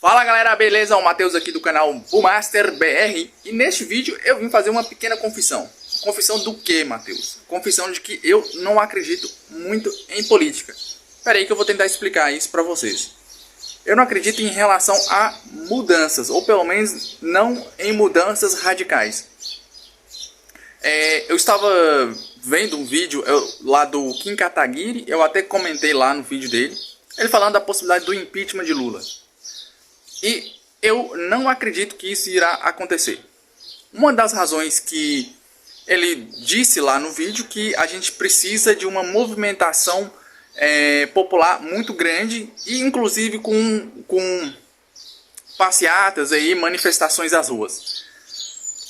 Fala galera, beleza? O Matheus aqui do canal Bullmaster BR e neste vídeo eu vim fazer uma pequena confissão. Confissão do que, Matheus? Confissão de que eu não acredito muito em política. Espera aí que eu vou tentar explicar isso pra vocês. Eu não acredito em relação a mudanças, ou pelo menos não em mudanças radicais. Eu estava vendo um vídeo lá do Kim Kataguiri, eu até comentei lá no vídeo dele, ele falando da possibilidade do impeachment de Lula. E eu não acredito que isso irá acontecer. Uma das razões que ele disse lá no vídeo que a gente precisa de uma movimentação popular muito grande e inclusive com passeatas aí, manifestações às ruas.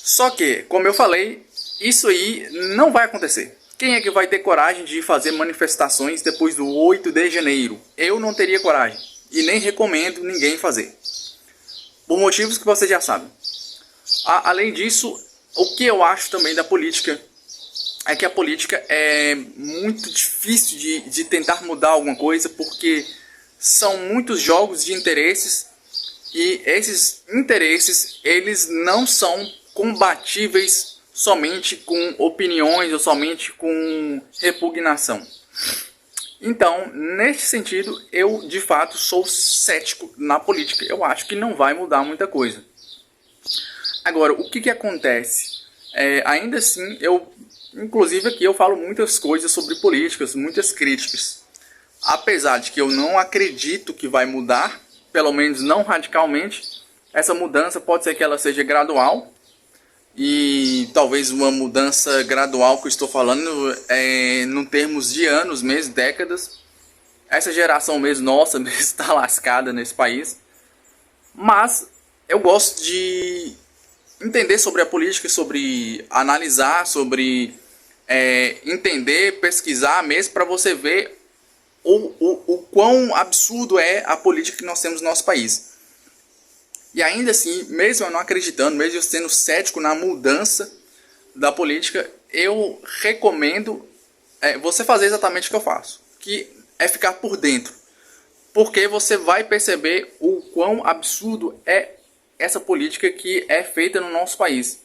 Só que, como eu falei, isso aí não vai acontecer. Quem é que vai ter coragem de fazer manifestações depois do 8 de janeiro? Eu não teria coragem e nem recomendo ninguém fazer. Por motivos que você já sabe. Além disso, o que eu acho também da política é que a política é muito difícil de tentar mudar alguma coisa, porque são muitos jogos de interesses e esses interesses eles não são combatíveis somente com opiniões ou somente com repugnação. Então, neste sentido, eu de fato sou cético na política. Eu acho que não vai mudar muita coisa. Agora, o que acontece? Ainda assim, inclusive aqui eu falo muitas coisas sobre políticas, muitas críticas. Apesar de que eu não acredito que vai mudar, pelo menos não radicalmente, essa mudança pode ser que ela seja gradual. E talvez uma mudança gradual que eu estou falando no termos de anos, mesmo, décadas. Essa geração mesmo, nossa, mesmo está lascada nesse país. Mas eu gosto de entender sobre a política, sobre analisar, sobre entender, pesquisar mesmo, para você ver o quão absurdo é a política que nós temos no nosso país. E ainda assim, mesmo eu não acreditando, mesmo eu sendo cético na mudança da política, eu recomendo você fazer exatamente o que eu faço, que é ficar por dentro. Porque você vai perceber o quão absurdo é essa política que é feita no nosso país.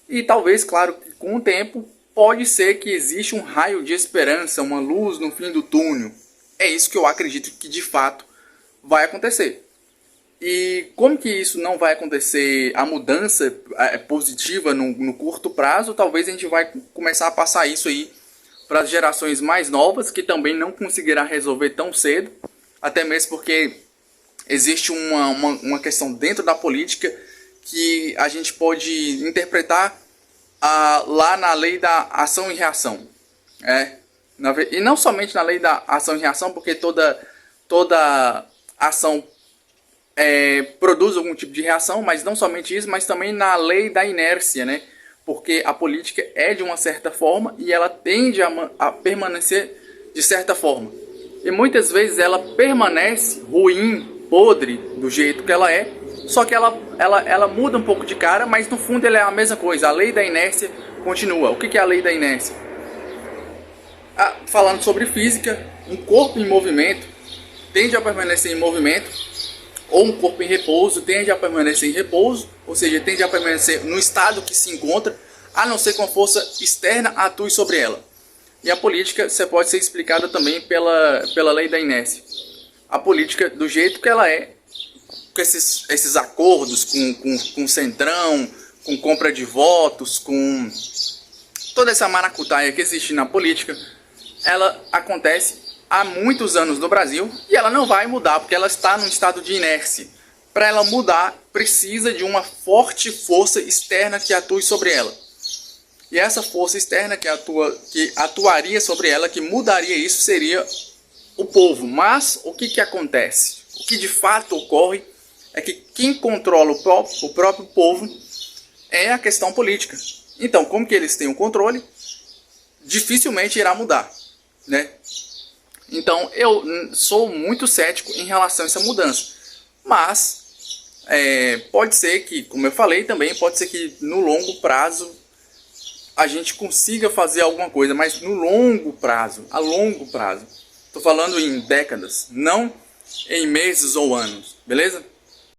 E talvez, claro, que com o tempo, pode ser que exista um raio de esperança, uma luz no fim do túnel. É isso que eu acredito que de fato vai acontecer. E como que isso não vai acontecer, a mudança positiva no curto prazo, talvez a gente vai começar a passar isso aí para as gerações mais novas, que também não conseguirá resolver tão cedo, até mesmo porque existe uma questão dentro da política que a gente pode interpretar lá na lei da ação e reação. E não somente na lei da ação e reação, porque toda ação produz algum tipo de reação, mas não somente isso, mas também na lei da inércia, né? Porque a política é de uma certa forma e ela tende a permanecer de certa forma. E muitas vezes ela permanece ruim, podre, do jeito que ela é, só que ela muda um pouco de cara, mas no fundo ela é a mesma coisa. A lei da inércia continua. O que é a lei da inércia? Falando sobre física, um corpo em movimento tende a permanecer em movimento, ou um corpo em repouso tende a permanecer em repouso, ou seja, tende a permanecer no estado que se encontra, a não ser que uma força externa atue sobre ela. E a política pode ser explicada também pela lei da inércia. A política, do jeito que ela é, com esses acordos com o Centrão, com compra de votos, com toda essa maracutaia que existe na política, ela acontece há muitos anos no Brasil e ela não vai mudar porque ela está num estado de inércia. Para ela mudar, precisa de uma forte força externa que atue sobre ela. E essa força externa que atuaria sobre ela, que mudaria isso, seria o povo. Mas o que acontece? O que de fato ocorre é que quem controla o próprio povo é a questão política. Então, como que eles têm o controle, dificilmente irá mudar, né? Então, eu sou muito cético em relação a essa mudança. Mas, pode ser que, como eu falei também, pode ser que no longo prazo a gente consiga fazer alguma coisa. Mas no longo prazo, a longo prazo. Estou falando em décadas, não em meses ou anos, beleza?